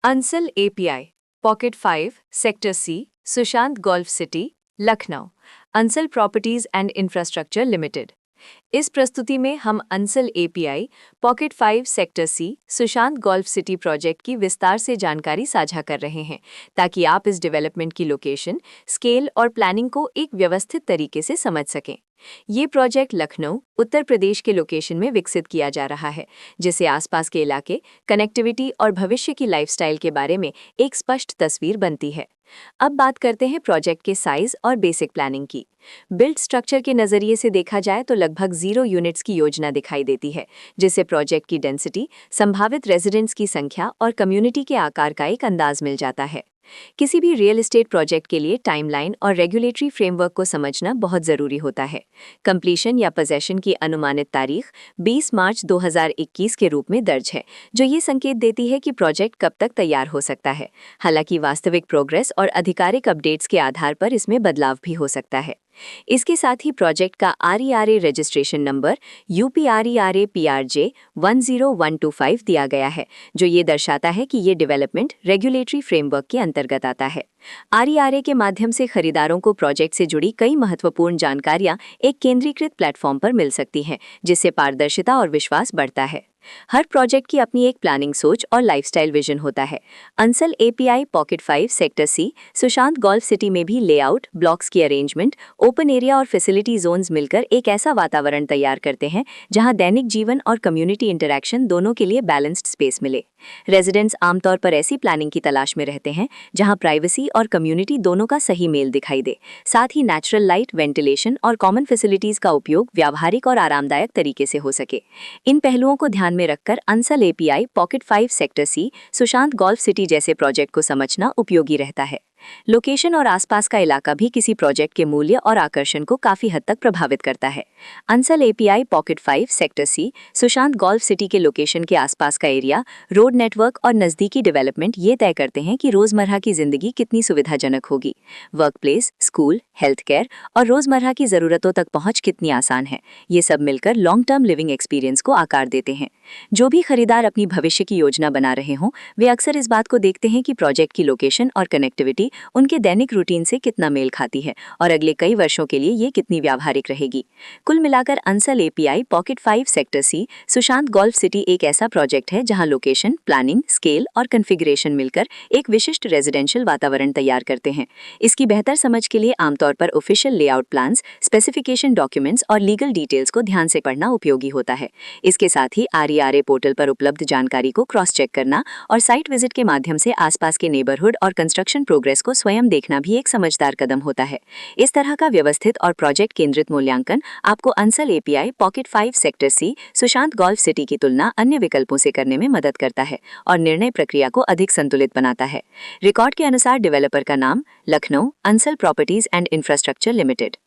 Ansal API, pocket 5, sector C, Sushant golf city, Lucknow. Ansal properties and infrastructure limited. इस प्रस्तुति में हम Ansal API, pocket 5, sector C, Sushant golf city project की विस्तार से जानकारी साझा कर रहे हैं, ताकि आप इस डेवलपमेंट की लोकेशन, स्केल और प्लानिंग को एक व्यवस्थित तरीके से समझ सकें। ये प्रोजेक्ट लखनऊ, उत्तर प्रदेश के लोकेशन में विकसित किया जा रहा है, जिससे आसपास के इलाके, कनेक्टिविटी और भविष्य की लाइफस्टाइल के बारे में एक स्पष्ट तस्वीर बनती है। अब बात करते हैं प्रोजेक्ट के साइज और बेसिक प्लानिंग की। बिल्ड स्ट्रक्चर के नज़रिए से देखा जाए तो लगभग 0 यूनिट्स की योजना दिखाई देती है, जिससे प्रोजेक्ट की डेंसिटी, संभावित रेजिडेंट्स की संख्या और कम्युनिटी के आकार का एक अंदाज मिल जाता है। किसी भी रियल एस्टेट प्रोजेक्ट के लिए टाइमलाइन और रेगुलेटरी फ्रेमवर्क को समझना बहुत ज़रूरी होता है। कंप्लीशन या पोजेशन की अनुमानित तारीख 20 मार्च 2021 के रूप में दर्ज है, जो ये संकेत देती है कि प्रोजेक्ट कब तक तैयार हो सकता है। हालांकि वास्तविक प्रोग्रेस और आधिकारिक अपडेट्स के आधार पर इसमें बदलाव भी हो सकता है। इसके साथ ही प्रोजेक्ट का RERA registration number UPRERA PRJ 10125 दिया गया है, जो ये दर्शाता है कि ये डेवलपमेंट रेगुलेटरी फ्रेमवर्क के अंतर्गत आता है। RERA के माध्यम से खरीदारों को प्रोजेक्ट से जुड़ी कई महत्वपूर्ण जानकारियां एक केंद्रीकृत प्लेटफॉर्म पर मिल सकती हैं, जिससे पारदर्शिता और विश्वास बढ़ता है। हर प्रोजेक्ट की अपनी एक प्लानिंग सोच और लाइफस्टाइल विजन होता है। Ansal API, pocket 5, sector C, Sushant golf city में भी लेआउट, ब्लॉक्स की अरेंजमेंट, ओपन एरिया और फैसिलिटी जोन्स मिलकर एक ऐसा वातावरण तैयार करते हैं जहां दैनिक जीवन और कम्युनिटी इंटरैक्शन दोनों के लिए बैलेंस्ड स्पेस मिले। रेजिडेंट्स आमतौर पर ऐसी प्लानिंग की तलाश में रहते हैं जहां प्राइवेसी और कम्युनिटी दोनों का सही मेल दिखाई दे। साथ ही नेचुरल लाइट, वेंटिलेशन और कॉमन फैसिलिटीज का उपयोग व्यावहारिक और आरामदायक तरीके से हो सके। इन पहलुओं को ध्यान में रखकर Ansal API, pocket 5, sector C, Sushant golf city जैसे प्रोजेक्ट को समझना उपयोगी रहता है। लोकेशन और आसपास का इलाका भी किसी प्रोजेक्ट के मूल्य और आकर्षण को काफी हद तक प्रभावित करता है। Ansal API, pocket 5, sector C, Sushant golf city के लोकेशन के आसपास का एरिया, रोड नेटवर्क और नजदीकी डेवलपमेंट ये तय करते हैं कि रोजमर्रा की जिंदगी कितनी सुविधाजनक होगी। Work place, school, health care और रोजमर्रा की जरूरतों तक पहुंच कितनी आसान है, ये सब मिलकर लॉन्ग टर्म लिविंग एक्सपीरियंस को आकार देते हैं। जो भी खरीदार अपनी भविष्य की योजना बना रहे हों, वे अक्सर इस बात को देखते हैं कि प्रोजेक्ट की लोकेशन और कनेक्टिविटी उनके दैनिक रूटीन से कितना मेल खाती है और अगले कई वर्षों के लिए ये कितनी व्यावहारिक रहेगी। कुल मिलाकर Ansal API, pocket 5, sector C, Sushant golf city एक ऐसा प्रोजेक्ट है जहां लोकेशन, प्लानिंग, स्केल और कॉन्फ़िगरेशन मिलकर एक विशिष्ट रेजिडेंशियल वातावरण तैयार करते हैं। इसकी बेहतर समझ के लिए आमतौर पर official layout plans, specification documents और लीगल डिटेल्स को ध्यान से पढ़ना उपयोगी होता है। इसके साथ ही RERA पोर्टल पर उपलब्ध जानकारी को क्रॉस चेक करना और साइट विजिट के माध्यम से आसपास के नेबरहुड और कंस्ट्रक्शन प्रोग्रेस को स्वयं देखना भी एक समझदार कदम होता है। इस तरह का व्यवस्थित और प्रोजेक्ट केंद्रित मूल्यांकन आपको Ansal API, pocket 5, sector C, Sushant golf city की तुलना अन्य विकल्पों से करने में मदद करता है और निर्णय प्रक्रिया को अधिक संतुलित बनाता है। रिकॉर्ड के अनुसार डेवलपर का नाम Lucknow, Ansal properties and infrastructure limited.